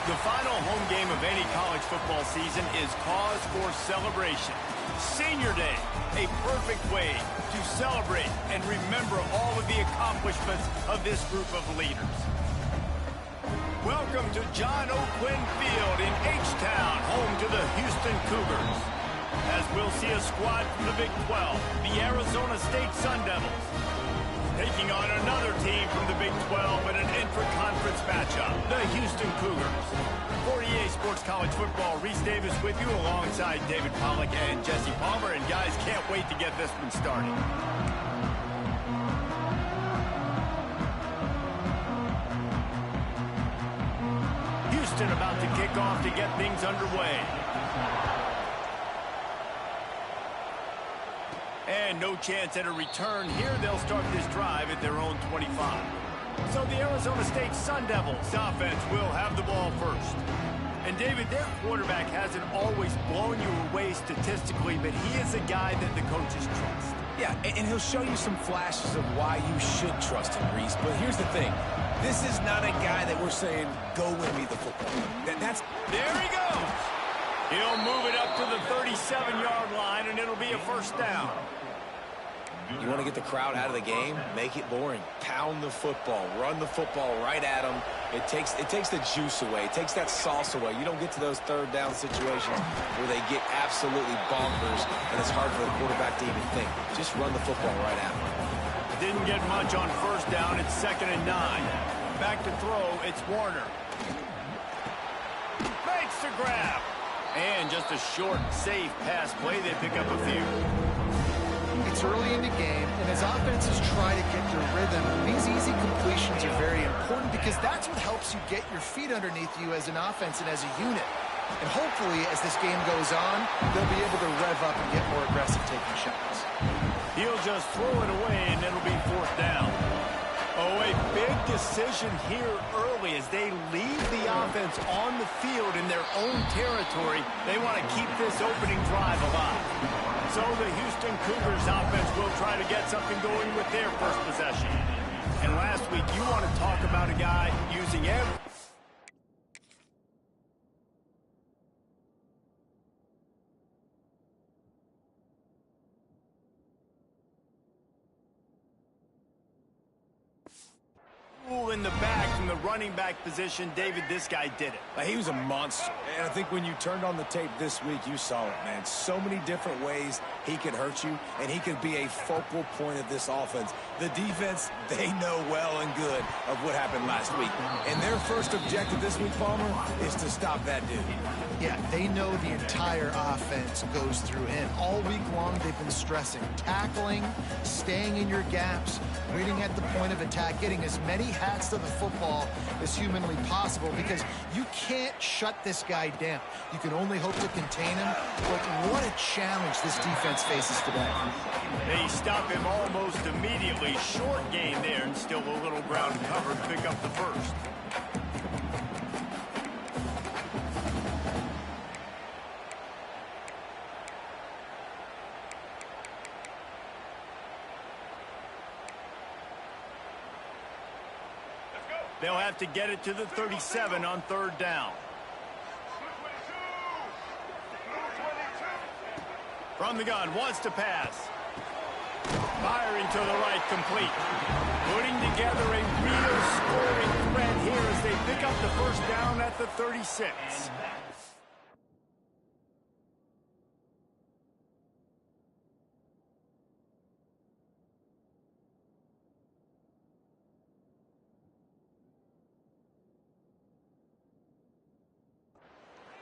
The final home game of any college football season is cause for celebration. Senior Day, a perfect way to celebrate and remember all of the accomplishments of this group of leaders. Welcome to John Oakland Field in H-Town, home to the Houston Cougars. As we'll see a squad from the Big 12, the Arizona State Sun Devils, taking on another team from the Big 12 in an intra-conference matchup, the Houston Cougars. For EA Sports College Football, Reese Davis with you alongside David Pollack and Jesse Palmer. And guys, can't wait to get this one started. Houston about to kick off to get things underway. And no chance at a return here. They'll start this drive at their own 25. So the Arizona State Sun Devils offense will have the ball first. And David, their quarterback hasn't always blown you away statistically, but he is a guy that the coaches trust. Yeah, and he'll show you some flashes of why you should trust him, Reese. But here's the thing. This is not a guy that we're saying, go win me the football. There he goes. He'll move it up to the 37-yard line, and it'll be a first down. You want to get the crowd out of the game? Make it boring. Pound the football. Run the football right at them. It takes the juice away. It takes that sauce away. You don't get to those third down situations where they get absolutely bonkers, and it's hard for the quarterback to even think. Just run the football right at them. Didn't get much on first down. It's 2nd and 9. Back to throw. It's Warner. Makes the grab. And just a short, safe pass play. They pick up a few. It's early in the game, and as offenses try to get their rhythm, these easy completions are very important because that's what helps you get your feet underneath you as an offense and as a unit. And hopefully, as this game goes on, they'll be able to rev up and get more aggressive taking shots. He'll just throw it away, and it'll be 4th down. Oh, a big decision here early as they leave the offense on the field in their own territory. They want to keep this opening drive alive. So the Houston Cougars offense will try to get something going with their first possession. And last week, you want to talk about a guy using every... in the back from the running back position. David, this guy did it. He was a monster. And I think when you turned on the tape this week, you saw it, man. So many different ways he could hurt you, and he could be a focal point of this offense. The defense, they know well and good of what happened last week. And their first objective this week, Palmer, is to stop that dude. Yeah, they know the entire offense goes through him. All week long, they've been stressing tackling, staying in your gaps, waiting at the point of attack, getting as many hats to the football as humanly possible because you can't shut this guy down. You can only hope to contain him, but what a challenge this defense faces today. They stop him almost immediately. Short gain there and still a little ground covered to pick up the first. They'll have to get it to the 37 on 3rd down. From the gun, wants to pass. Firing to the right, complete. Putting together a real scoring threat here as they pick up the first down at the 36.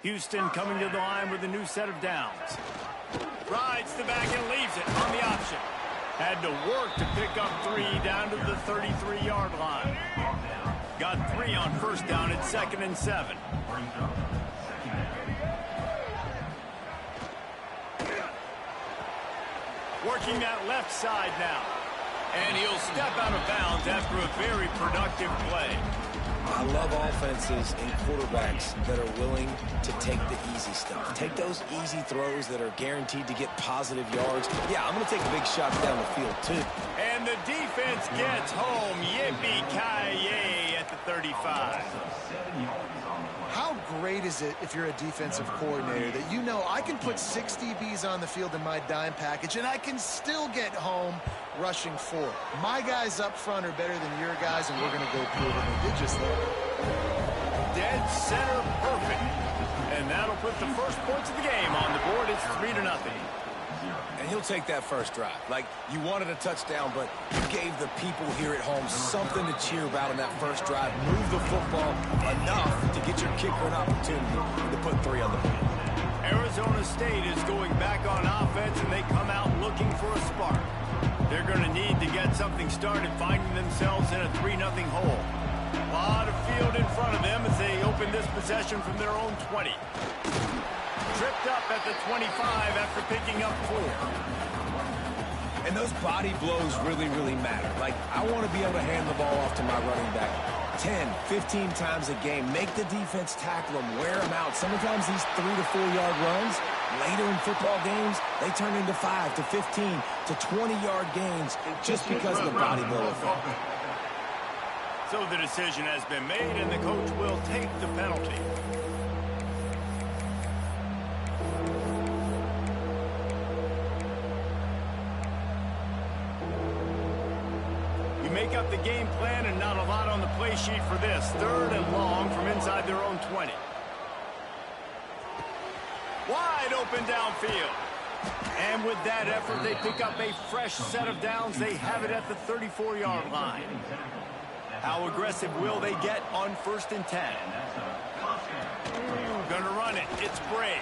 Houston coming to the line with a new set of downs. Rides the back and leaves it on the option. Had to work to pick up 3 down to the 33-yard line. Got 3 on first down at 2nd and 7. Working that left side now. And he'll step out of bounds after a very productive play. I love offenses and quarterbacks that are willing to take the easy stuff. Take those easy throws that are guaranteed to get positive yards. Yeah, I'm going to take big shots down the field, too. And the defense gets home. Yippee-ki-yay at the 35. How great is it if you're a defensive coordinator that you know I can put 6 DBs on the field in my dime package and I can still get home rushing 4. My guys up front are better than your guys, and we're going to go prove it. And they did just that. Dead center perfect. And that'll put the first points of the game on the board. It's 3-0. And he'll take that first drive. Like, you wanted a touchdown, but you gave the people here at home something to cheer about in that first drive. Move the football enough to get your kicker an opportunity to put 3 on the board. Arizona State is going back on offense, and they come out looking for a spark. They're going to need to get something started, finding themselves in a 3-0 hole. A lot of field in front of them as they open this possession from their own 20. Tripped up at the 25 after picking up 4. And those body blows really, really matter. Like, I want to be able to hand the ball off to my running back 10, 15 times a game. Make the defense tackle them, wear them out. Sometimes these 3 to 4 yard runs, later in football games, they turn into 5 to 15 to 20-yard gains just because of the body blow effect. So the decision has been made, and the coach will take the penalty. Make up the game plan, and not a lot on the play sheet for this. 3rd and long from inside their own 20. Wide open downfield. And with that effort, they pick up a fresh set of downs. They have it at the 34-yard line. How aggressive will they get on 1st and 10? Gonna run it. It's Bray.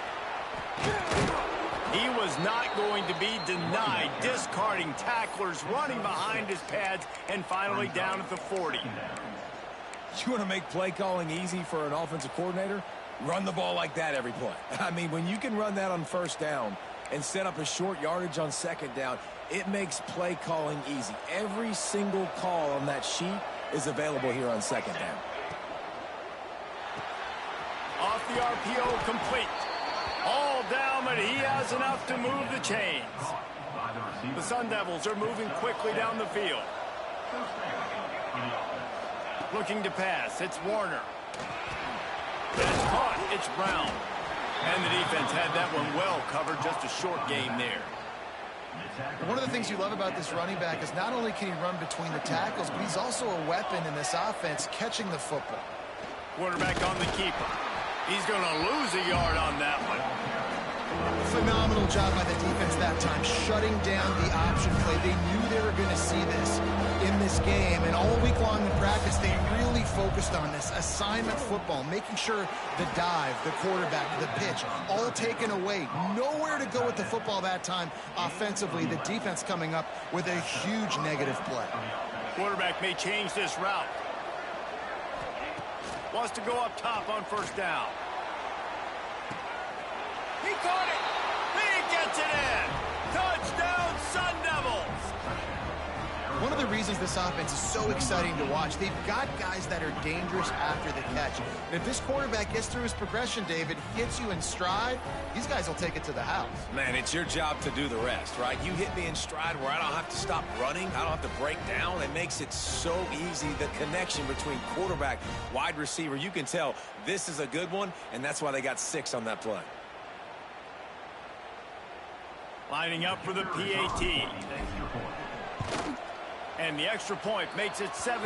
He was not going to be denied, discarding tacklers, running behind his pads, and finally down at the 40. You want to make play calling easy for an offensive coordinator? Run the ball like that every play. I mean, when you can run that on 1st down and set up a short yardage on 2nd down, it makes play calling easy. Every single call on that sheet is available here on 2nd down. Off the RPO, complete. All down, but he has enough to move the chains. The Sun Devils are moving quickly down the field. Looking to pass. It's Warner. It's caught. It's Brown. And the defense had that one well covered. Just a short gain there. One of the things you love about this running back is not only can he run between the tackles, but he's also a weapon in this offense catching the football. Quarterback on the keeper. He's going to lose a yard on that one. Phenomenal job by the defense that time, shutting down the option play. They knew they were going to see this in this game, and all week long in practice, they really focused on this assignment football, making sure the dive, the quarterback, the pitch, all taken away. Nowhere to go with the football that time offensively. The defense coming up with a huge negative play. Quarterback may change this route. Wants to go up top on 1st down. He caught it. He gets it in. Touchdown, Sun Devils. One of the reasons this offense is so exciting to watch, they've got guys that are dangerous after the catch. And if this quarterback gets through his progression, David, hits you in stride, these guys will take it to the house. Man, it's your job to do the rest, right? You hit me in stride where I don't have to stop running. I don't have to break down. It makes it so easy. The connection between quarterback, wide receiver, you can tell this is a good one, and that's why they got 6 on that play. Lining up for the PAT. And the extra point makes it 7-3.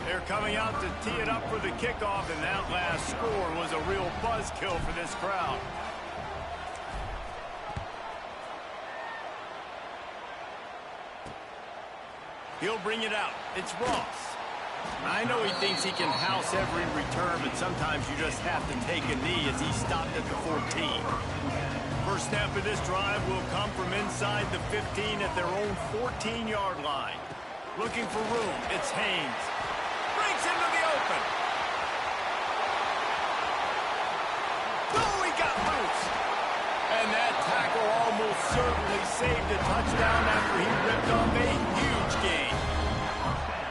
They're coming out to tee it up for the kickoff, and that last score was a real buzzkill for this crowd. He'll bring it out. It's Ross. I know he thinks he can house every return, but sometimes you just have to take a knee as he stopped at the 14. First snap of this drive will come from inside the 15 at their own 14-yard line. Looking for room. It's Haynes. Breaks into the open. Oh, he got loose. And that tackle almost certainly saved a touchdown after he ripped off a huge gain.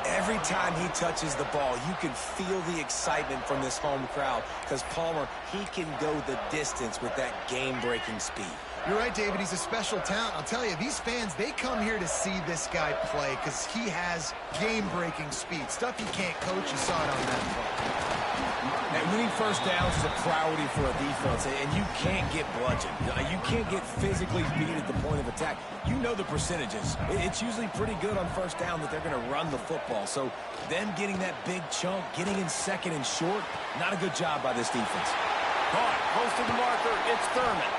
Every Every time he touches the ball, you can feel the excitement from this home crowd because Palmer, he can go the distance with that game-breaking speed. You're right, David. He's a special talent. I'll tell you, these fans, they come here to see this guy play because he has game-breaking speed. Stuff you can't coach. You saw it on that play. And winning first downs is a priority for a defense, and you can't get bludgeoned. You can't get physically beat at the point of attack. You know the percentages. It's usually pretty good on first down that they're going to run the football. So them getting that big chunk, getting in second and short, not a good job by this defense. Caught, close to the marker, it's Thurman.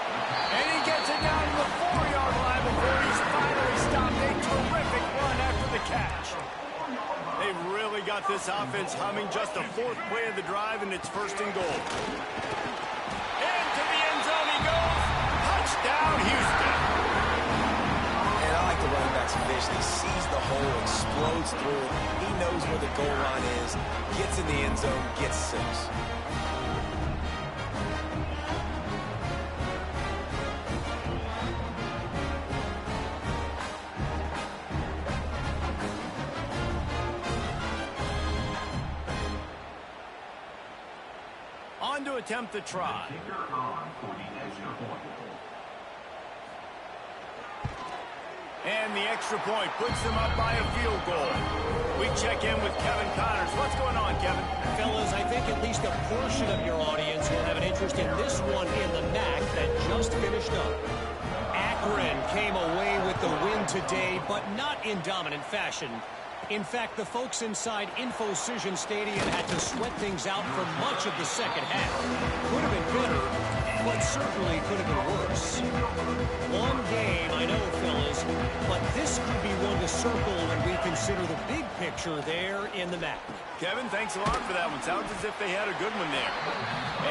And he gets it down to the 4-yard line before he's finally stopped. A terrific run after the catch. They've really got this offense humming. Just the 4th play of the drive, and it's 1st and goal. Into the end zone he goes. Touchdown, Houston. And I like the running back's vision. He sees the hole, explodes through it. He knows where the goal line is, gets in the end zone, gets 6. On to attempt the try. And the extra point puts them up by a field goal. We check in with Kevin Connors. What's going on, Kevin? Fellas, I think at least a portion of your audience will have an interest in this one in the MAC that just finished up. Akron came away with the win today, but not in dominant fashion. In fact, the folks inside InfoCision Stadium had to sweat things out for much of the second half. Could have been better, but certainly could have been worse. Long game, I know, fellas, but this could be one to circle when we consider the big picture there in the MAC. Kevin, thanks a lot for that one. Sounds as if they had a good one there.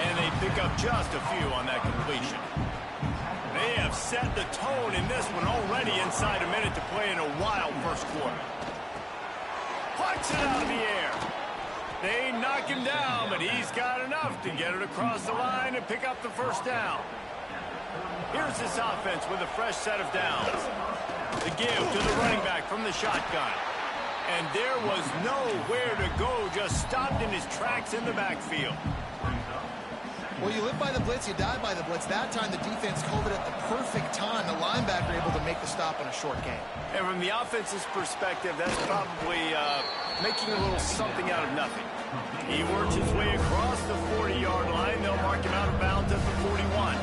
And they pick up just a few on that completion. They have set the tone in this one already inside a minute to play in a wild first quarter. Puts it out of the air. They knock him down, but he's got enough to get it across the line and pick up the first down. Here's this offense with a fresh set of downs. The give to the running back from the shotgun. And there was nowhere to go, just stopped in his tracks in the backfield. Well, you live by the blitz, you die by the blitz. That time, the defense called it at the perfect time. The linebacker able to make the stop in a short game. And from the offense's perspective, that's probably making a little something out of nothing. He works his way across the 40-yard line. They'll mark him out of bounds at the 41.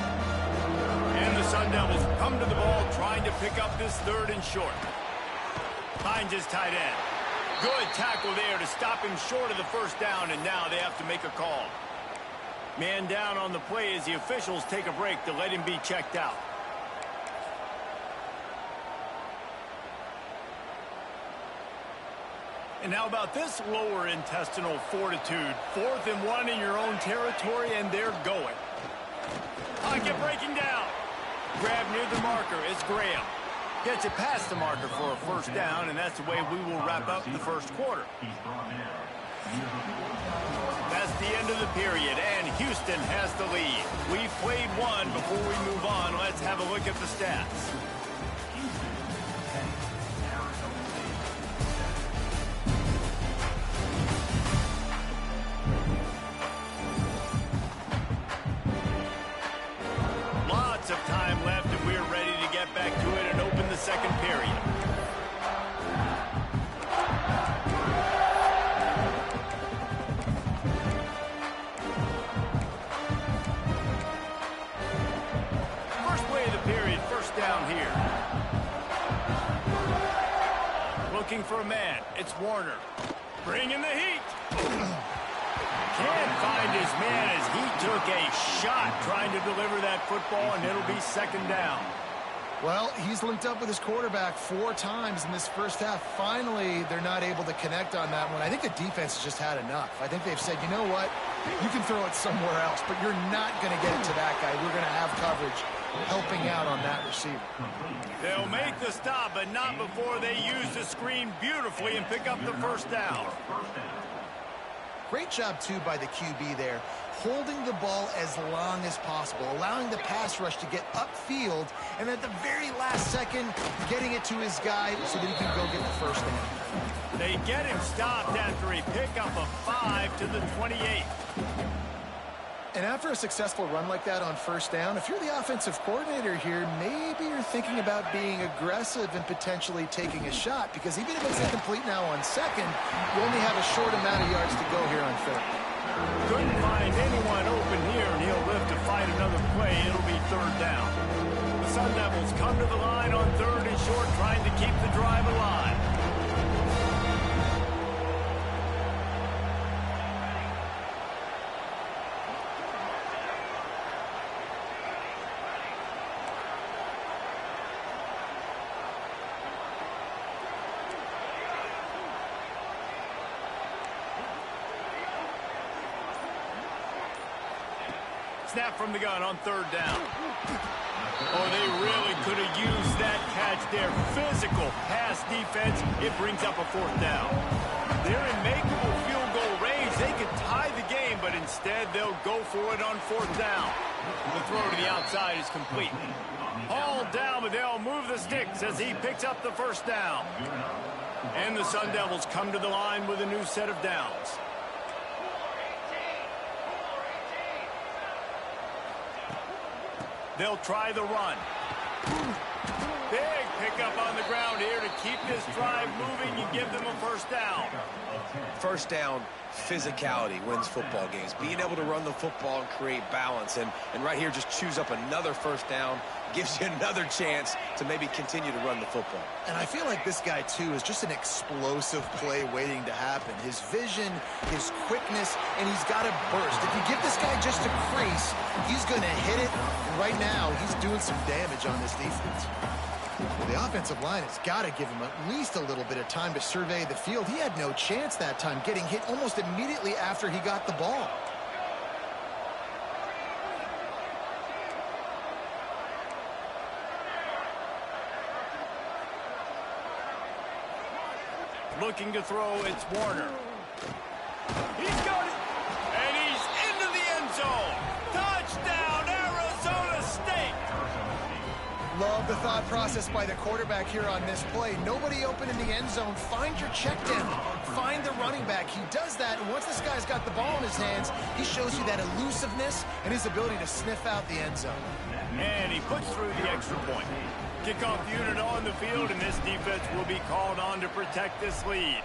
And the Sun Devils come to the ball, trying to pick up this 3rd and short. Finds his tight end. Good tackle there to stop him short of the first down, and now they have to make a call. Man down on the play as the officials take a break to let him be checked out. And how about this lower intestinal fortitude? 4th and 1 in your own territory, and they're going. Pocket breaking down. Grab near the marker. It's Graham. Gets it past the marker for a first down, and that's the way we will wrap up the first quarter. That's the end of the period, and Houston has the lead. We've played one. Before we move on, let's have a look at the stats. Lots of time left, and we're ready to get back to it and open the second period. Down here. Looking for a man. It's Warner. Bringing the heat. Can't find his man as he took a shot trying to deliver that football, and it'll be 2nd down. Well, he's linked up with his quarterback 4 times in this first half. Finally, they're not able to connect on that one. I think the defense has just had enough. I think they've said, you know what? You can throw it somewhere else, but you're not going to get it to that guy. We're going to have coverage helping out on that receiver. They'll make the stop, but not before they use the screen beautifully and pick up the first down. Great job, too, by the QB there, holding the ball as long as possible, allowing the pass rush to get upfield, and at the very last second, getting it to his guy so that he can go get the first down. They get him stopped after a pickup of 5 to the 28. And after a successful run like that on first down, if you're the offensive coordinator here, maybe you're thinking about being aggressive and potentially taking a shot, because even if it's incomplete now on second, you only have a short amount of yards to go here on third. Couldn't find anyone open here, and he'll live to fight another play. It'll be third down. The Sun Devils come to the line on third and short, trying to keep the drive alive. Snap from the gun on third down. Oh, they really could have used that catch there. Physical pass defense. It brings up a fourth down. They're in makeable field goal range. They could tie the game, but instead they'll go for it on fourth down. The throw to the outside is complete. Hauled down, but they'll move the sticks as he picks up the first down. And the Sun Devils come to the line with a new set of downs. They'll try the run. Big pickup on the ground here to keep this drive moving and give them a first down. First down, physicality wins football games. Being able to run the football and create balance. And right here, just choose up another first down. Gives you another chance to maybe continue to run the football. And I feel like this guy, too, is just an explosive play waiting to happen. His vision, his quickness, and he's got a burst. If you give this guy just a crease, he's going to hit it. And right now, he's doing some damage on this defense. Well, the offensive line has got to give him at least a little bit of time to survey the field. He had no chance that time, getting hit almost immediately after he got the ball. Looking to throw, it's Warner. He's got it, and he's into the end zone. Touchdown, Arizona State. Love the thought process by the quarterback here on this play. Nobody open in the end zone. Find your check down. Find the running back. He does that, and once this guy's got the ball in his hands, he shows you that elusiveness and his ability to sniff out the end zone. And he puts through the extra point. Kickoff unit on the field, and this defense will be called on to protect this lead.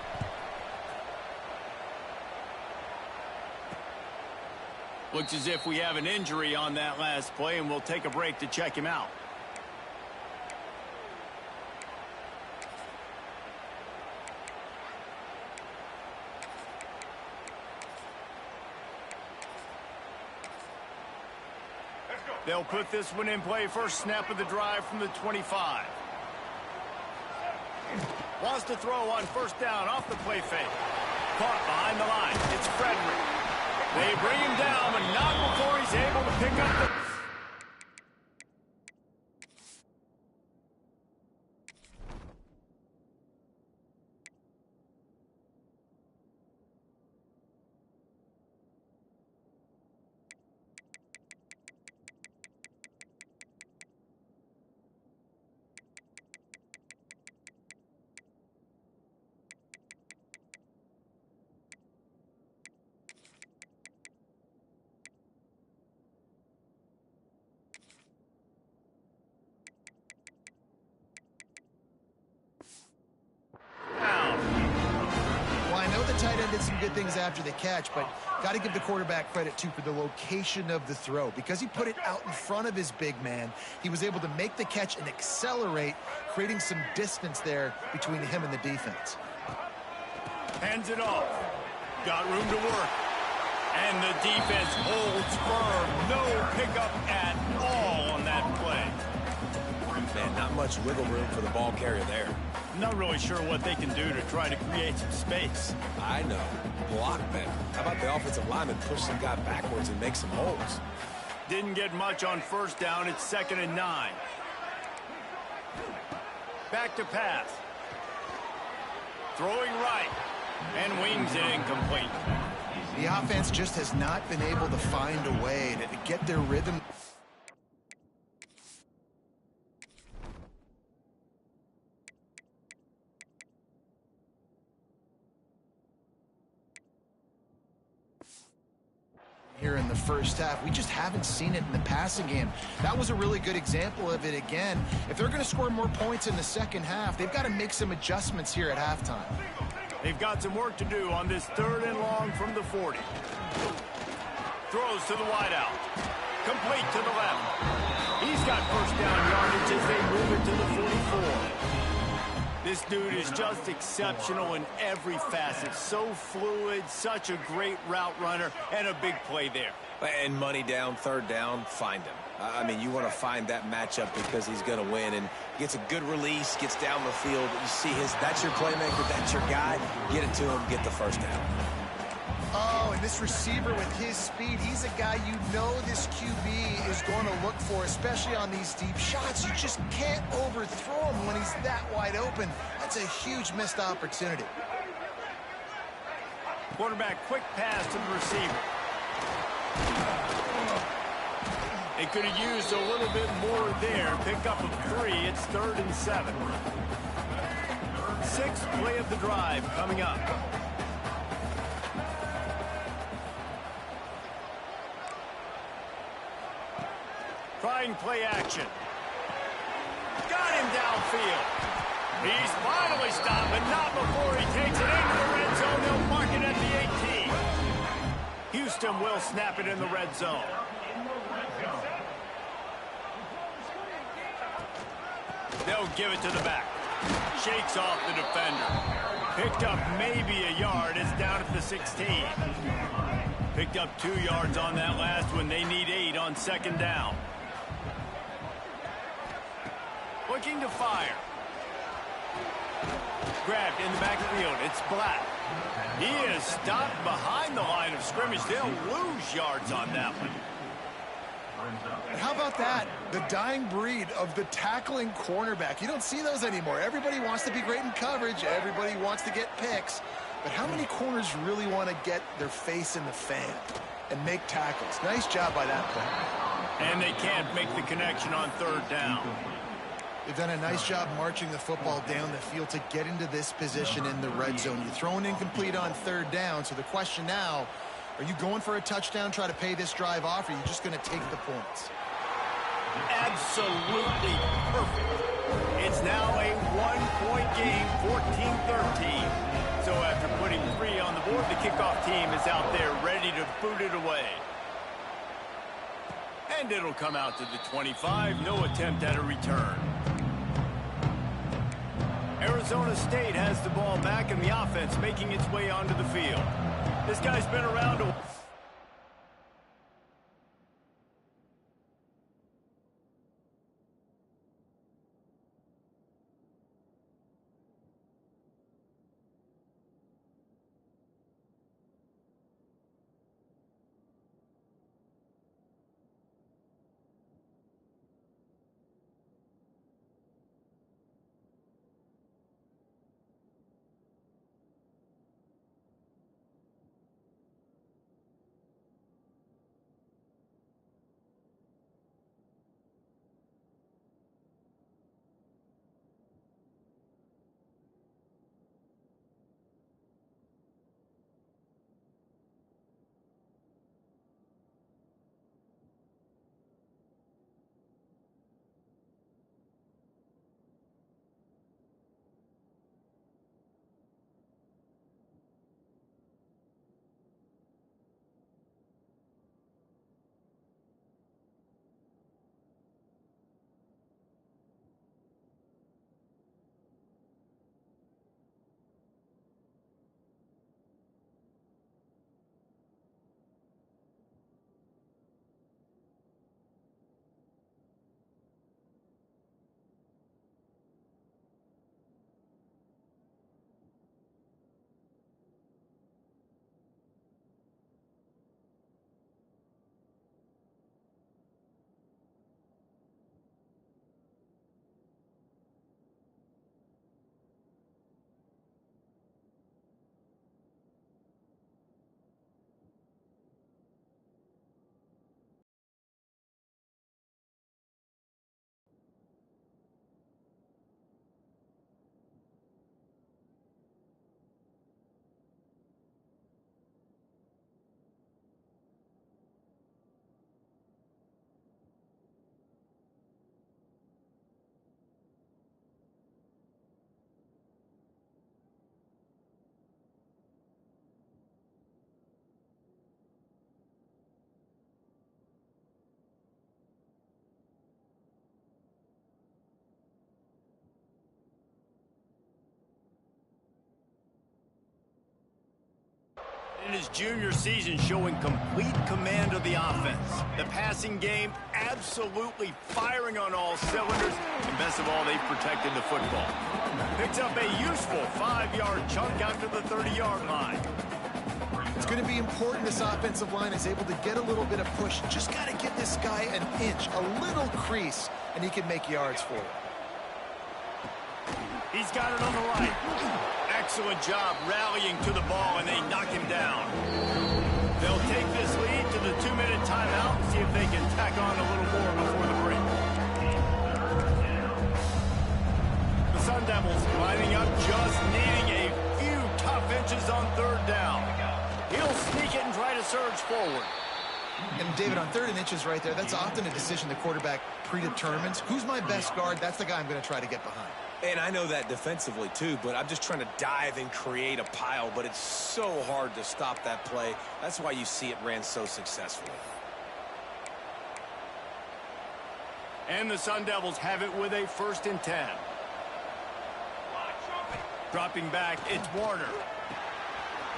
Looks as if we have an injury on that last play, and we'll take a break to check him out. They'll put this one in play. First snap of the drive from the 25. Wants to throw on first down off the play fake. Caught behind the line. It's Frederick. They bring him down, but not before he's able to pick up the... Tight end did some good things after the catch, but got to give the quarterback credit, too, for the location of the throw. Because he put it out in front of his big man, he was able to make the catch and accelerate, creating some distance there between him and the defense. Hands it off. Got room to work. And the defense holds firm. No pickup at all on that play. Man, not much wiggle room for the ball carrier there. Not really sure what they can do to try to create some space. I know. Block better. How about the offensive lineman push some guy backwards and make some holes? Didn't get much on first down. It's 2nd and 9. Back to pass. Throwing right. And wings it incomplete. The offense just has not been able to find a way to get their rhythm. first half. We just haven't seen it in the passing game. That was a really good example of it again. If they're going to score more points in the second half, they've got to make some adjustments here at halftime. They've got some work to do on this 3rd and long from the 40. Throws to the wideout. Complete to the left. He's got first down yardage as they move it to the 44. This dude is just exceptional in every facet. So fluid, such a great route runner, and a big play there. And money down, 3rd down, find him. I mean, you want to find that matchup because he's going to win, and gets a good release, gets down the field. You see that's your playmaker, that's your guy. Get it to him, get the first down. Oh, and this receiver with his speed, he's a guy you know this QB is going to look for, especially on these deep shots. You just can't overthrow him when he's that wide open. That's a huge missed opportunity. Quarterback quick pass to the receiver. They could have used a little bit more there. Pick up of 3. It's 3rd and 7. 6th play of the drive coming up. Trying play action. Got him downfield. He's finally stopped, but not before he takes it into the red zone. They'll mark it at the 18. Houston will snap it in the red zone. They'll give it to the back. Shakes off the defender. Picked up maybe a yard. It's down at the 16. Picked up 2 yards on that last one. They need 8 on 2nd down. Looking to fire. Grabbed in the backfield. It's Black. He is stopped behind the line of scrimmage. They'll lose yards on that one. How about that? The dying breed of the tackling cornerback. You don't see those anymore. Everybody wants to be great in coverage. Everybody wants to get picks. But how many corners really want to get their face in the fan and make tackles? Nice job by that player. And they can't make the connection on 3rd down. They've done a nice job marching the football down the field to get into this position in the red zone. You're throwing incomplete on 3rd down, so the question now, are you going for a touchdown, try to pay this drive off, or are you just going to take the points? Absolutely perfect. It's now a 1-point game, 14-13. So after putting 3 on the board, the kickoff team is out there ready to boot it away. And it'll come out to the 25. No attempt at a return. Arizona State has the ball back, and the offense making its way onto the field. This guy's been around a In his junior season, showing complete command of the offense. The passing game absolutely firing on all cylinders. And best of all, they've protected the football. Picks up a useful 5-yard chunk out to the 30-yard line. It's going to be important this offensive line is able to get a little bit of push. Just got to give this guy an inch, a little crease, and he can make yards for it. He's got it on the right. Excellent job rallying to the ball, and they knock him down. They'll take this lead to the 2-minute timeout and see if they can tack on a little more before the break. The Sun Devils lining up, just needing a few tough inches on 3rd down. He'll sneak it and try to surge forward. And David, on 3rd and inches right there, that's often a decision the quarterback predetermines. Who's my best guard? That's the guy I'm going to try to get behind. And I know that defensively, too, but I'm just trying to dive and create a pile, but it's so hard to stop that play. That's why you see it ran so successfully. And the Sun Devils have it with a 1st and 10. Dropping back, it's Warner.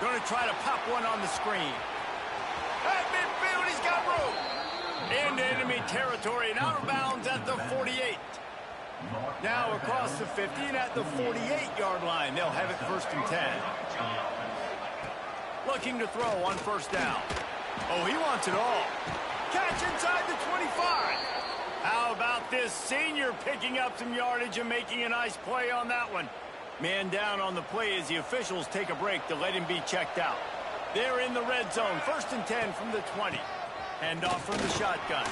Going to try to pop one on the screen. At midfield, he's got room. Into enemy territory and out of bounds at the 48. Now across the 50 and at the 48-yard line. They'll have it 1st and 10. Looking to throw on 1st down. Oh, he wants it all. Catch inside the 25. How about this senior picking up some yardage and making a nice play on that one? Man down on the play as the officials take a break to let him be checked out. They're in the red zone. 1st and 10 from the 20. Hand off from the shotgun.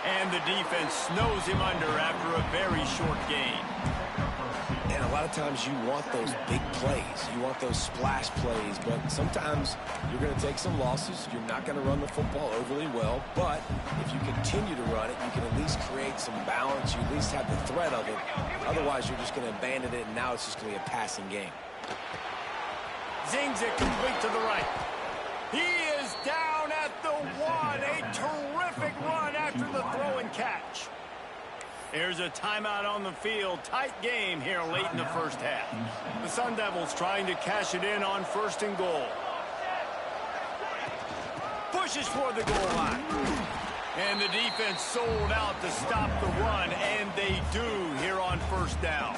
And the defense snows him under after a very short gain. And a lot of times you want those big plays. You want those splash plays. But sometimes you're going to take some losses. You're not going to run the football overly well. But if you continue to run it, you can at least create some balance. You at least have the threat of it. Otherwise, you're just going to abandon it, and now it's just going to be a passing game. Zings it complete to the right. He is down at the 1. A terrific run after the throw and catch. There's a timeout on the field. Tight game here late in the 1st half. The Sun Devils trying to cash it in on 1st and goal. Pushes for the goal line. And the defense sold out to stop the run, and they do here on 1st down.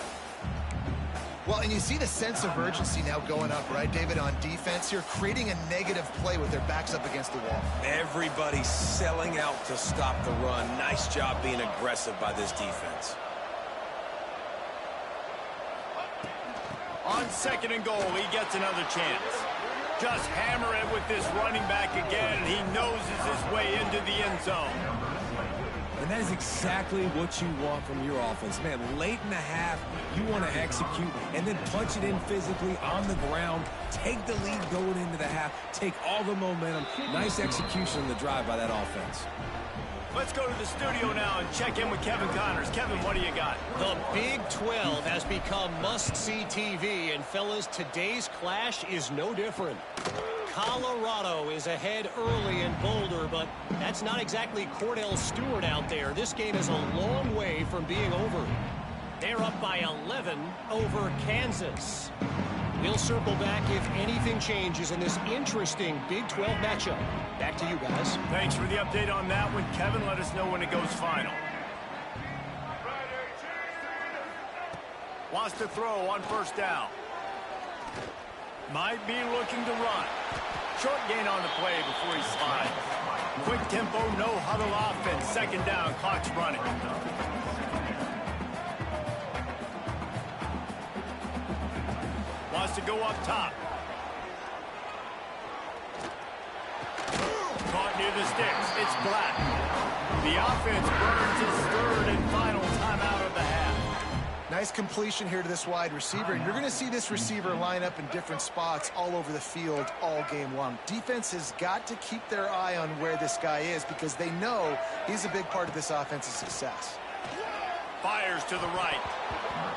Well, and you see the sense of urgency now going up, right, David, on defense here, creating a negative play with their backs up against the wall. Everybody's selling out to stop the run. Nice job being aggressive by this defense. On 2nd and goal, he gets another chance. Just hammer it with this running back again, and he noses his way into the end zone. And that is exactly what you want from your offense. Man, late in the half, you want to execute and then punch it in physically on the ground. Take the lead going into the half. Take all the momentum. Nice execution on the drive by that offense. Let's go to the studio now and check in with Kevin Connors. Kevin, what do you got? The Big 12 has become must-see TV, and fellas, today's clash is no different. Colorado is ahead early in Boulder, but that's not exactly Cordell Stewart out there. This game is a long way from being over. They're up by 11 over Kansas. We'll circle back if anything changes in this interesting Big 12 matchup. Back to you guys. Thanks for the update on that one, Kevin. Let us know when it goes final. Wants to throw on 1st down. Might be looking to run. Short gain on the play before he slides. Quick tempo, no huddle offense. 2nd down, clock's running. Wants to go up top. Caught near the sticks. It's Black. The offense burns his 3rd and final timeout of the half. Nice completion here to this wide receiver. And you're going to see this receiver line up in different spots all over the field all game long. Defense has got to keep their eye on where this guy is because they know he's a big part of this offense's success. Fires to the right.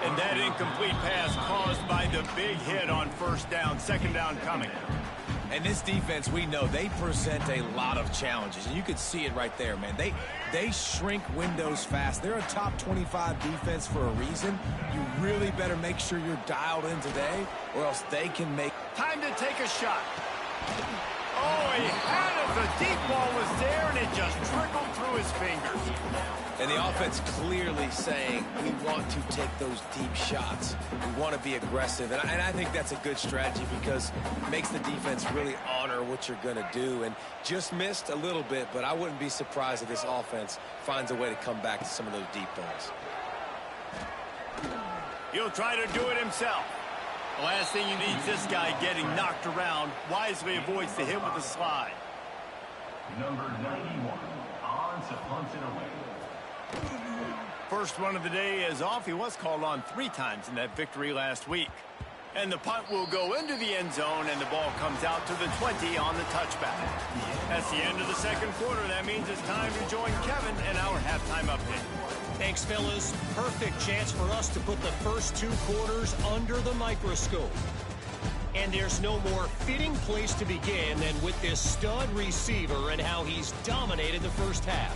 And that incomplete pass caused by the big hit on 1st down. 2nd down coming. And this defense, we know, they present a lot of challenges. And you could see it right there, man. They shrink windows fast. They're a top 25 defense for a reason. You really better make sure you're dialed in today, or else they can make... Time to take a shot. Oh, he had it. The deep ball was there, and it just trickled through his fingers. And the offense clearly saying, we want to take those deep shots. We want to be aggressive. And I think that's a good strategy because it makes the defense really honor what you're going to do. And just missed a little bit, but I wouldn't be surprised if this offense finds a way to come back to some of those deep balls. He'll try to do it himself. The last thing you need is this guy getting knocked around. Wisely avoids the hit with the slide. Number 91, on to punt it away. First run of the day is off. He was called on 3 times in that victory last week. And the punt will go into the end zone, and the ball comes out to the 20 on the touchback. That's the end of the second quarter. That means it's time to join Kevin and our halftime update. Thanks, fellas. Perfect chance for us to put the first 2 quarters under the microscope. And there's no more fitting place to begin than with this stud receiver and how he's dominated the first half.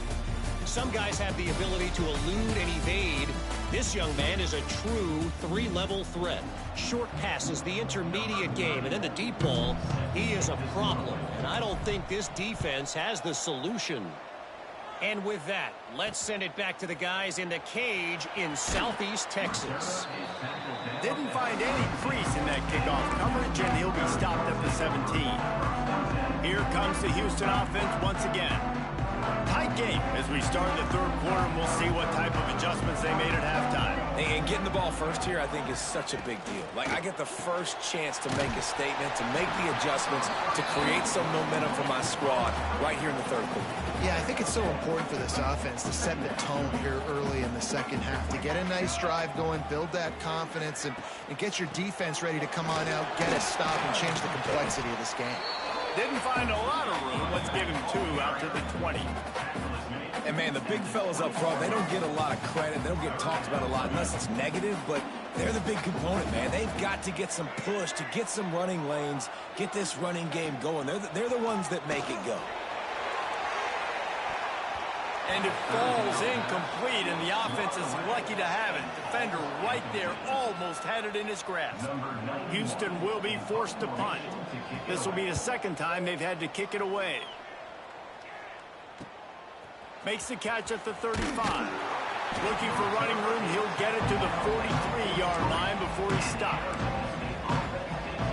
Some guys have the ability to elude and evade. This young man is a true 3-level threat. Short passes, the intermediate game, and then the deep ball. He is a problem, and I don't think this defense has the solution. And with that, let's send it back to the guys in the cage in Southeast Texas. Didn't find any crease in that kickoff coverage, and he'll be stopped at the 17. Here comes the Houston offense once again. Tight game as we start the third quarter, and we'll see what type of adjustments they made at halftime. And getting the ball first here, I think, is such a big deal. Like, I get the first chance to make a statement, to make the adjustments, to create some momentum for my squad right here in the third quarter. Yeah, I think it's so important for this offense to set the tone here early in the second half, to get a nice drive going, build that confidence, and get your defense ready to come on out, get a stop, and change the complexity of this game. Didn't find a lot of room. Let's give him 2 out to the 20. And, man, the big fellas up front, they don't get a lot of credit. They don't get talked about a lot unless it's negative, but they're the big component, man. They've got to get some push, to get some running lanes, get this running game going. They're the ones that make it go. And it falls incomplete, and the offense is lucky to have it. Defender right there almost had it in his grasp. Houston will be forced to punt. This will be the second time they've had to kick it away. Makes the catch at the 35. Looking for running room, he'll get it to the 43-yard line before he's stopped.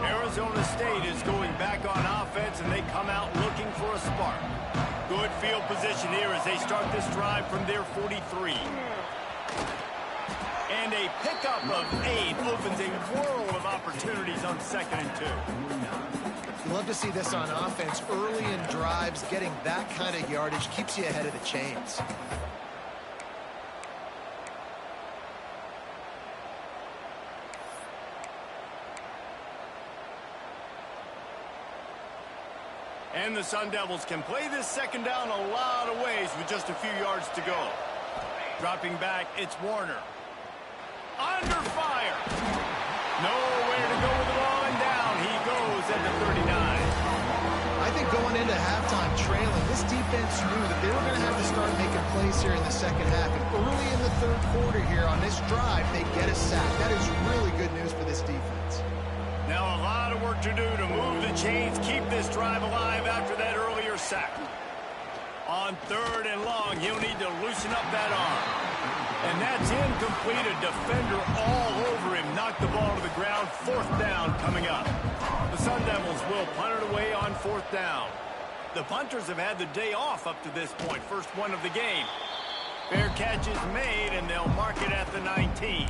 Arizona State is going back on offense, and they come out looking for a spark. Good field position here as they start this drive from their 43. And a pickup of 8 opens a world of opportunities on 2nd and 2. You love to see this on offense. Early in drives, getting that kind of yardage keeps you ahead of the chains. And the Sun Devils can play this second down a lot of ways with just a few yards to go. Dropping back, it's Warner. Under fire. Nowhere to go with the ball, and down he goes at the 39. I think going into halftime trailing, this defense knew that they were going to have to start making plays here in the second half. And early in the third quarter here on this drive, they get a sack. That is really good news for this defense. Now a lot of work to do to move the chains, keep this drive alive after that earlier sack. On 3rd and long, he'll need to loosen up that arm. And that's incomplete. A defender all over him. Knocked the ball to the ground. 4th down coming up. The Sun Devils will punt it away on 4th down. The punters have had the day off up to this point. First one of the game. Fair catch is made, and they'll mark it at the 19.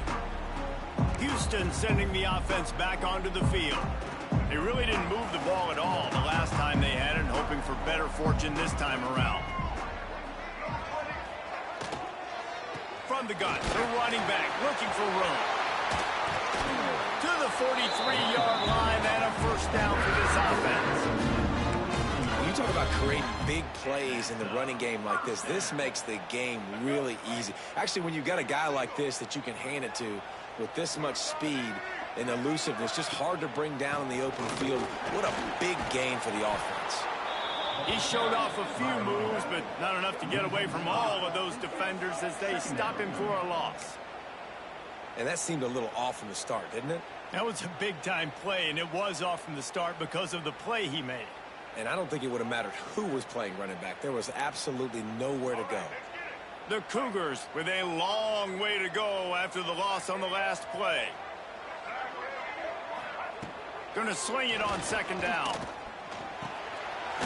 Houston sending the offense back onto the field. They really didn't move the ball at all the last time they had it, hoping for better fortune this time around. From the gun, the running back looking for room. To the 43-yard line and a 1st down for this offense. When you talk about creating big plays in the running game like this makes the game really easy. Actually, when you've got a guy like this that you can hand it to with this much speed and elusiveness, just hard to bring down in the open field. What a big gain for the offense. He showed off a few moves, but not enough to get away from all of those defenders as they stop him for a loss. And that seemed a little off from the start, didn't it? That was a big-time play, and it was off from the start because of the play he made. And I don't think it would have mattered who was playing running back. There was absolutely nowhere to go. The Cougars with a long way to go after the loss on the last play. Gonna swing it on second down.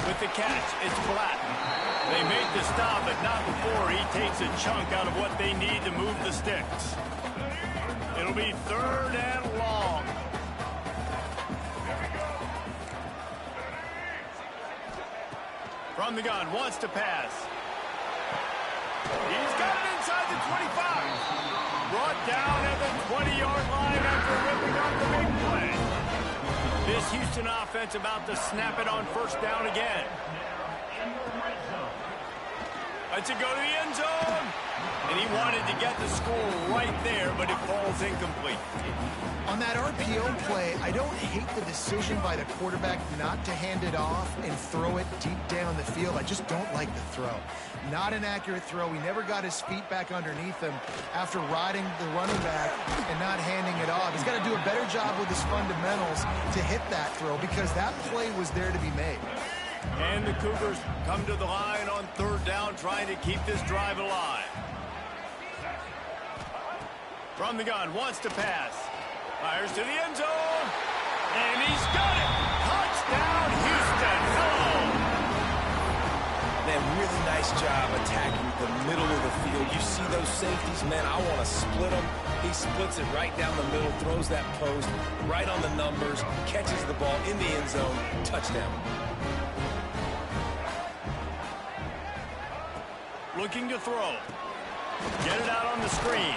With the catch, it's flat. They made the stop, but not before he takes a chunk out of what they need to move the sticks. It'll be third and long. From the gun, wants to pass. He's got it inside the 25. Brought down at the 20-yard line after ripping up the big play. This Houston offense about to snap it on first down again. Let's it go to the end zone. And he wanted to get the score right there, but it falls incomplete. On that RPO play, I don't hate the decision by the quarterback not to hand it off and throw it deep down the field. I just don't like the throw. Not an accurate throw. He never got his feet back underneath him after riding the running back and not handing it off. He's got to do a better job with his fundamentals to hit that throw because that play was there to be made. And the Cougars come to the line on third down, trying to keep this drive alive. From the gun, wants to pass. Fires to the end zone. And he's got it. Touchdown, Houston. Hello. Man, really nice job attacking the middle of the field. You see those safeties, man, I want to split them. He splits it right down the middle, throws that post right on the numbers, catches the ball in the end zone. Touchdown. Looking to throw. Get it out on the screen.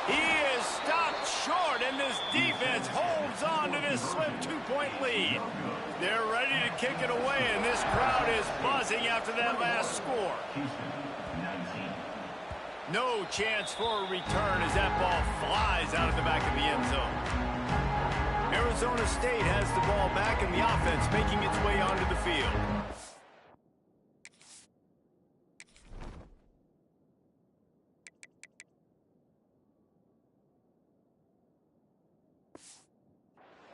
He is stopped short, and this defense holds on to this slim two-point lead. They're ready to kick it away, and this crowd is buzzing after that last score. No chance for a return as that ball flies out of the back of the end zone. Arizona State has the ball back, and the offense making its way onto the field.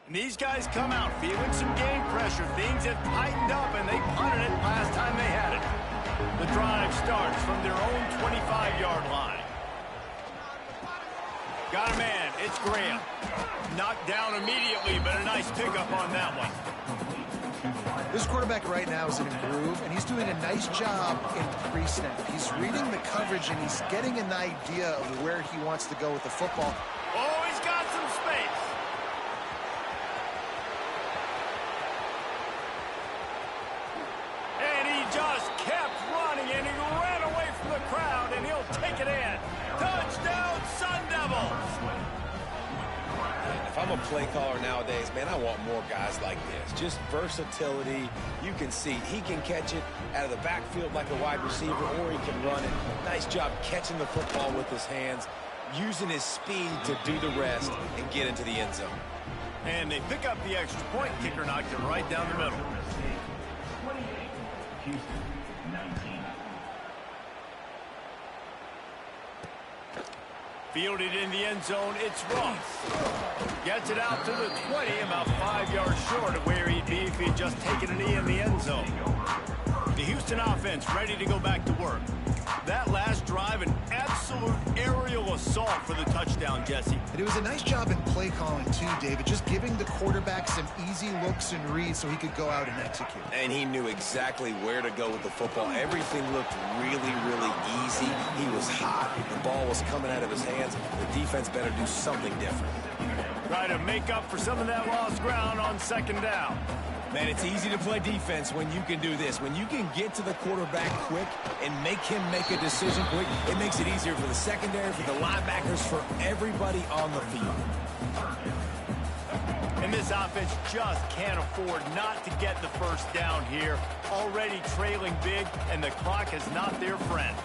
And these guys come out feeling some game pressure. Things have tightened up, and they punted it last time they had it. The drive starts from their own 25-yard line. Got a man. It's Graham. Knocked down immediately, but a nice pickup on that one. This quarterback right now is in a groove, and he's doing a nice job in pre-snap. He's reading the coverage, and he's getting an idea of where he wants to go with the football. Oh, he's got some space. Just kept running, and he ran away from the crowd, and he'll take it in. Touchdown, Sun Devils! If I'm a play caller nowadays, man, I want more guys like this. Just versatility. You can see he can catch it out of the backfield like a wide receiver, or he can run it. Nice job catching the football with his hands, using his speed to do the rest and get into the end zone. And they pick up the extra point. Kicker knocked it right down the middle. Houston, 19. Fielded in the end zone, it's Ross. Gets it out to the 20, about 5 yards short of where he'd be if he'd just taken a knee in the end zone. The Houston offense ready to go back to work. That last drive, an absolute aerial assault for the touchdown, Jesse. And it was a nice job in play calling, too, David, just giving the quarterback some easy looks and reads so he could go out and execute. And he knew exactly where to go with the football. Everything looked really, really easy. He was hot. The ball was coming out of his hands. The defense better do something different. Try to make up for some of that lost ground on second down. Man, it's easy to play defense when you can do this. When you can get to the quarterback quick and make him make a decision quick, it makes it easier for the secondary, for the linebackers, for everybody on the field. And this offense just can't afford not to get the first down here. Already trailing big, and the clock is not their friend.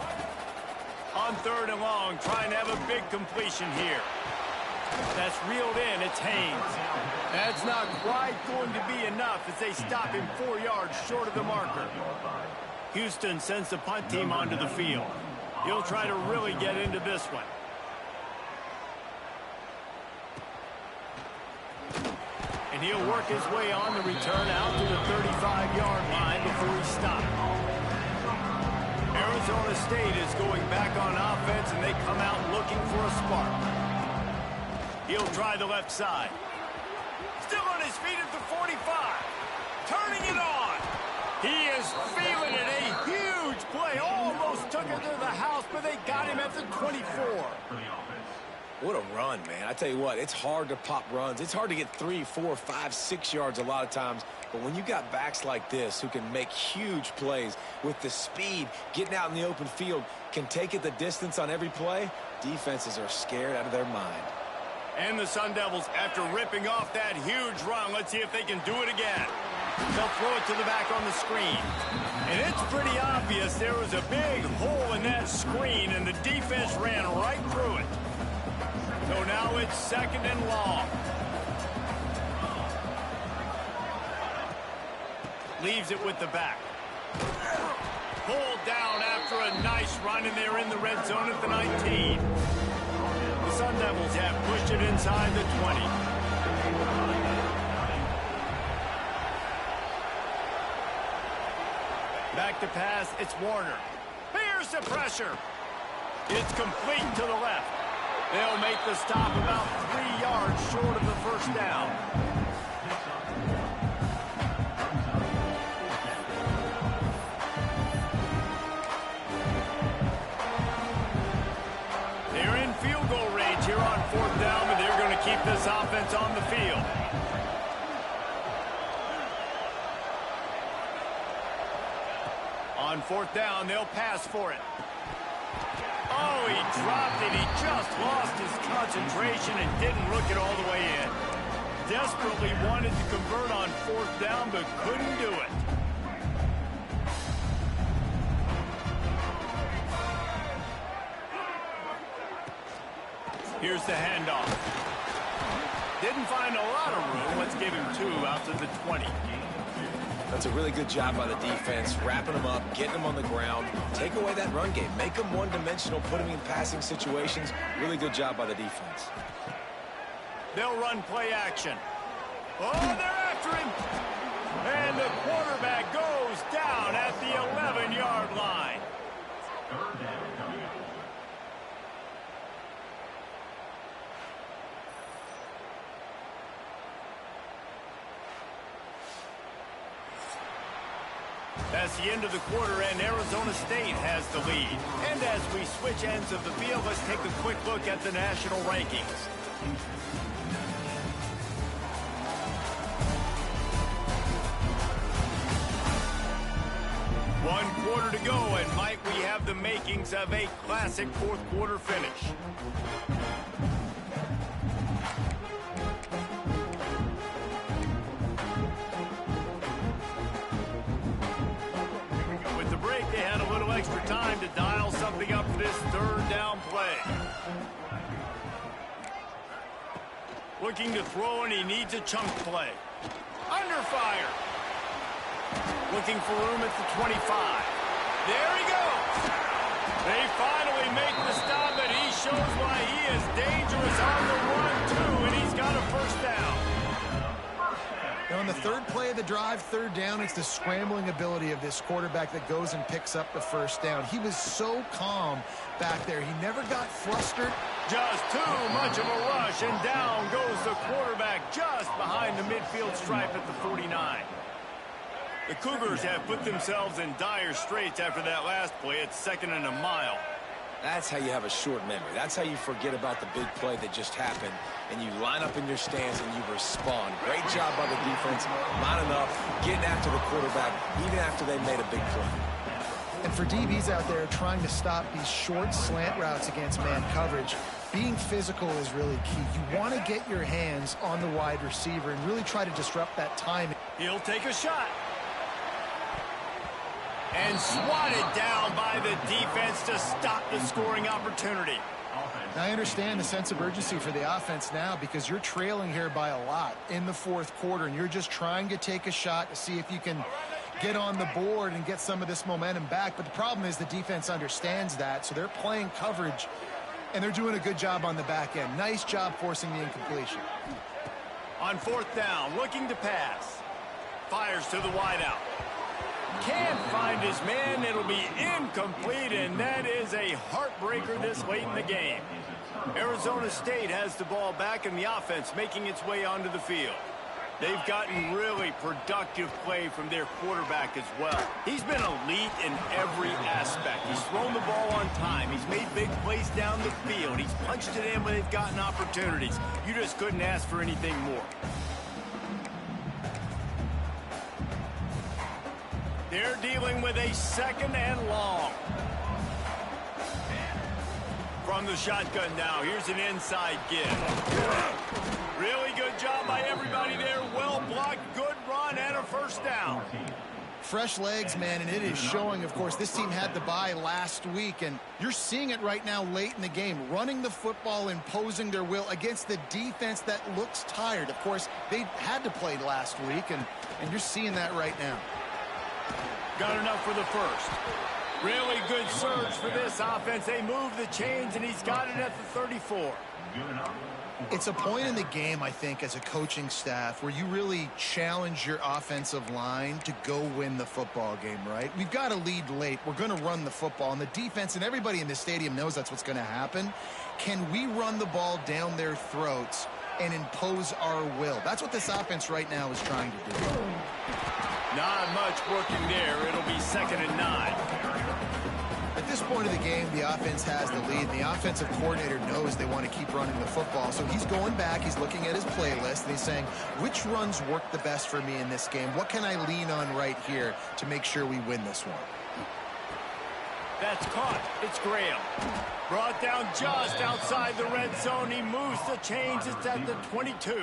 On third and long, trying to have a big completion here. That's reeled in. It's Haynes. That's not quite going to be enough as they stop him 4 yards short of the marker. Houston sends the punt team onto the field. He'll try to really get into this one. And he'll work his way on the return out to the 35-yard line before he stopped. Arizona State is going back on offense, and they come out looking for a spark. He'll try the left side. Still on his feet at the 45. Turning it on. He is feeling it. A huge play. Almost took it to the house, but they got him at the 24. What a run, man. I tell you what, it's hard to pop runs. It's hard to get 3, 4, 5, 6 yards a lot of times. But when you got backs like this who can make huge plays with the speed, getting out in the open field, can take it the distance on every play, defenses are scared out of their mind. And the Sun Devils, after ripping off that huge run, let's see if they can do it again. They'll throw it to the back on the screen. And it's pretty obvious there was a big hole in that screen, and the defense ran right through it. So now it's 2nd and long. Leaves it with the back. Pulled down after a nice run, and they're in the red zone at the 19. The Sun Devils have pushed it inside the 20. Back to pass, it's Warner. Here's the pressure. It's complete to the left. They'll make the stop about 3 yards short of the first down. They're in field goal range here on 4th down, but they're going to keep this offense on the field. On 4th down, they'll pass for it. Oh, he dropped it. He just lost his concentration and didn't look it all the way in. Desperately wanted to convert on 4th down, but couldn't do it. Here's the handoff. Didn't find a lot of room. Let's give him 2 out to the 20. That's a really good job by the defense, wrapping them up, getting them on the ground. Take away that run game. Make them one-dimensional, put them in passing situations. Really good job by the defense. They'll run play action. Oh, they're after him. And the quarterback goes down at the 11-yard line. 3rd down coming up. That's the end of the quarter, and Arizona State has the lead. And as we switch ends of the field, let's take a quick look at the national rankings. One quarter to go, and might we have the makings of a classic 4th quarter finish. They had a little extra time to dial something up for this 3rd down play. Looking to throw, and he needs a chunk play. Under fire. Looking for room at the 25. There he goes. They finally make the stop, and he shows why he is dangerous on the run, too, and he's got a 1st down. Now on the 3rd play of the drive, 3rd down, it's the scrambling ability of this quarterback that goes and picks up the 1st down. He was so calm back there. He never got flustered. Just too much of a rush, and down goes the quarterback just behind the midfield stripe at the 49. The Cougars have put themselves in dire straits after that last play. It's 2nd and a mile. That's how you have a short memory. That's how you forget about the big play that just happened, and you line up in your stance and you respond. Great job by the defense, lining up, getting after the quarterback, even after they made a big play. And for DBs out there trying to stop these short slant routes against man coverage, being physical is really key. You want to get your hands on the wide receiver and really try to disrupt that timing. He'll take a shot. And swatted down by the defense to stop the scoring opportunity. I understand the sense of urgency for the offense now because you're trailing here by a lot in the 4th quarter, and you're just trying to take a shot to see if you can get on the board and get some of this momentum back. But the problem is the defense understands that, so they're playing coverage, and they're doing a good job on the back end. Nice job forcing the incompletion. On 4th down, looking to pass. Fires to the wideout. Can't find his man. It'll be incomplete, and that is a heartbreaker this late in the game. Arizona State has the ball back, and the offense making its way onto the field. They've gotten really productive play from their quarterback as well. He's been elite in every aspect. He's thrown the ball on time. He's made big plays down the field. He's punched it in when they've gotten opportunities. You just couldn't ask for anything more. They're dealing with a 2nd and long. From the shotgun now, here's an inside give. Really good job by everybody there. Well blocked, good run, and a 1st down. Fresh legs, man, and it is showing. Of course, this team had the bye last week, and you're seeing it right now late in the game. Running the football, imposing their will against the defense that looks tired. Of course, they had to play last week, and you're seeing that right now. Got enough for the 1st. Really good surge for this offense. They move the chains, and he's got it at the 34. It's a point in the game, I think, as a coaching staff where you really challenge your offensive line to go win the football game, right? We've got a lead late. We're going to run the football, and the defense and everybody in the stadium knows that's what's going to happen. Can we run the ball down their throats and impose our will? That's what this offense right now is trying to do. Not much working there. It'll be 2nd and 9. At this point of the game, the offense has the lead. The offensive coordinator knows they want to keep running the football. So he's going back, he's looking at his playlist, and he's saying, which runs work the best for me in this game? What can I lean on right here to make sure we win this one? That's caught. It's Graham. Brought down just outside the red zone. He moves the chains. It's at the 22.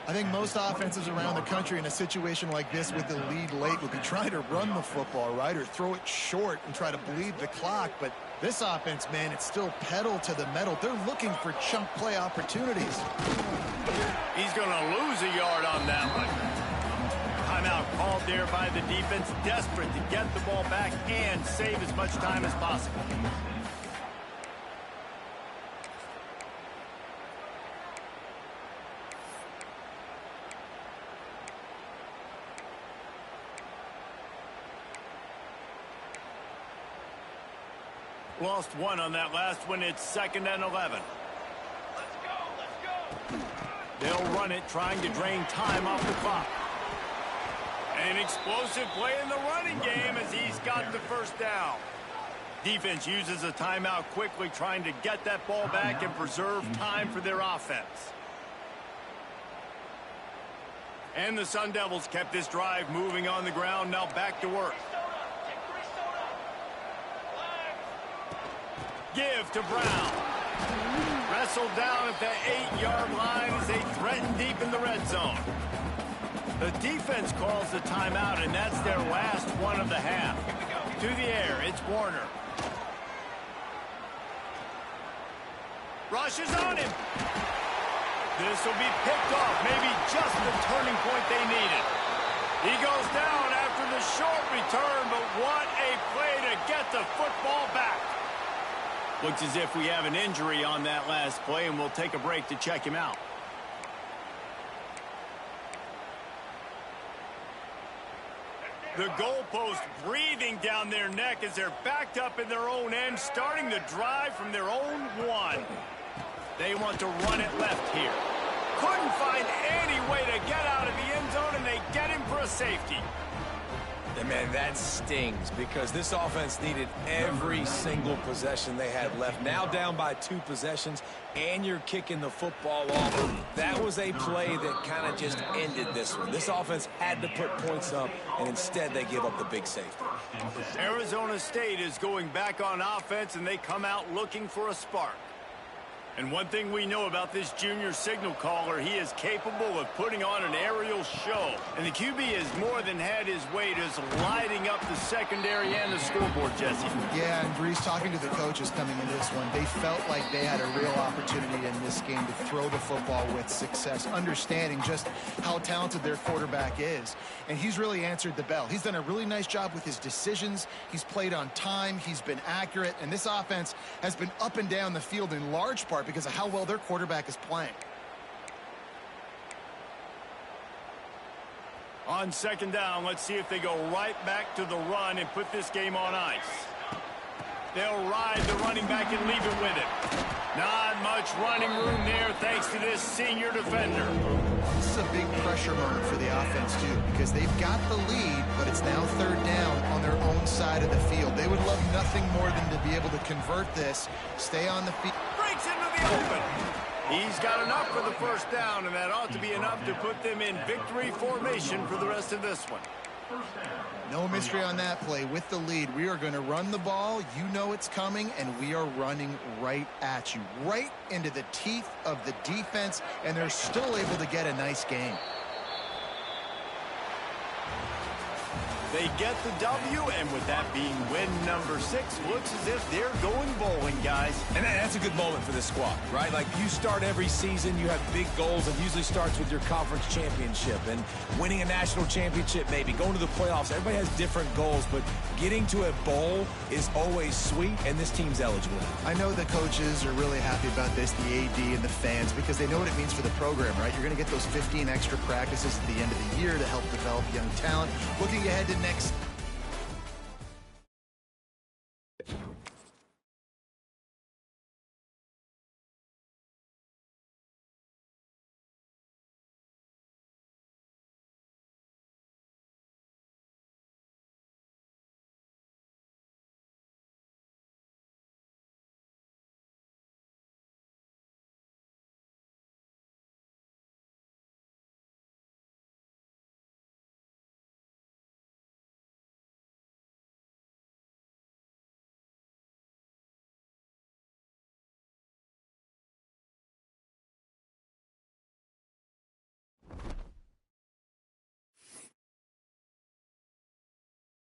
I think most offenses around the country in a situation like this with the lead late would be trying to run the football, right, or throw it short and try to bleed the clock. But this offense, man, it's still pedal to the metal. They're looking for chunk play opportunities. He's going to lose a yard on that one. Timeout called there by the defense, desperate to get the ball back and save as much time as possible. Lost one on that last one. It's 2nd and 11. Let's go. They'll run it, trying to drain time off the clock. An explosive play in the running game as he's got the 1st down. Defense uses a timeout quickly, trying to get that ball back and preserve time for their offense. And the Sun Devils kept this drive moving on the ground. Now back to work. Give to Brown. Wrestled down at the 8-yard line as they threaten deep in the red zone. The defense calls the timeout, and that's their last one of the half. To the air, it's Warner. Rushes on him. This will be picked off, maybe just the turning point they needed. He goes down after the short return, but what a play to get the football back. Looks as if we have an injury on that last play, and we'll take a break to check him out. The goalpost breathing down their neck as they're backed up in their own end, starting the drive from their own 1. They want to run it left here. Couldn't find any way to get out of the end zone, and they get him for a safety. And man, that stings because this offense needed every single possession they had left. Now down by 2 possessions, and you're kicking the football off. That was a play that kind of just ended this one. This offense had to put points up, and instead they give up the big safety. Arizona State is going back on offense, and they come out looking for a spark. And one thing we know about this junior signal caller, he is capable of putting on an aerial show. And the QB has more than had his way, just lighting up the secondary and the scoreboard, Jesse. Yeah, and Breeze, talking to the coaches coming into this one, they felt like they had a real opportunity in this game to throw the football with success, understanding just how talented their quarterback is. And he's really answered the bell. He's done a really nice job with his decisions. He's played on time. He's been accurate. And this offense has been up and down the field in large part because of how well their quarterback is playing. On second down, let's see if they go right back to the run and put this game on ice. They'll ride the running back and leave it with it. Not much running room there thanks to this senior defender. This is a big pressure moment for the offense, too, because they've got the lead, but it's now third down on their own side of the field. They would love nothing more than to be able to convert this, stay on the field. Breaks into the open. He's got enough for the first down, and that ought to be enough to put them in victory formation for the rest of this one. No mystery on that play. With the lead, we are going to run the ball. You know it's coming, and we are running right at you, right into the teeth of the defense, and they're still able to get a nice game. They get the W, and with that being win number 6, looks as if they're going bowling, guys. And that's a good moment for this squad, right? Like, you start every season, you have big goals. It usually starts with your conference championship and winning a national championship, maybe going to the playoffs. Everybody has different goals, but getting to a bowl is always sweet, and this team's eligible. I know the coaches are really happy about this, the AD and the fans, because they know what it means for the program, right? You're going to get those 15 extra practices at the end of the year to help develop young talent. Looking ahead to next.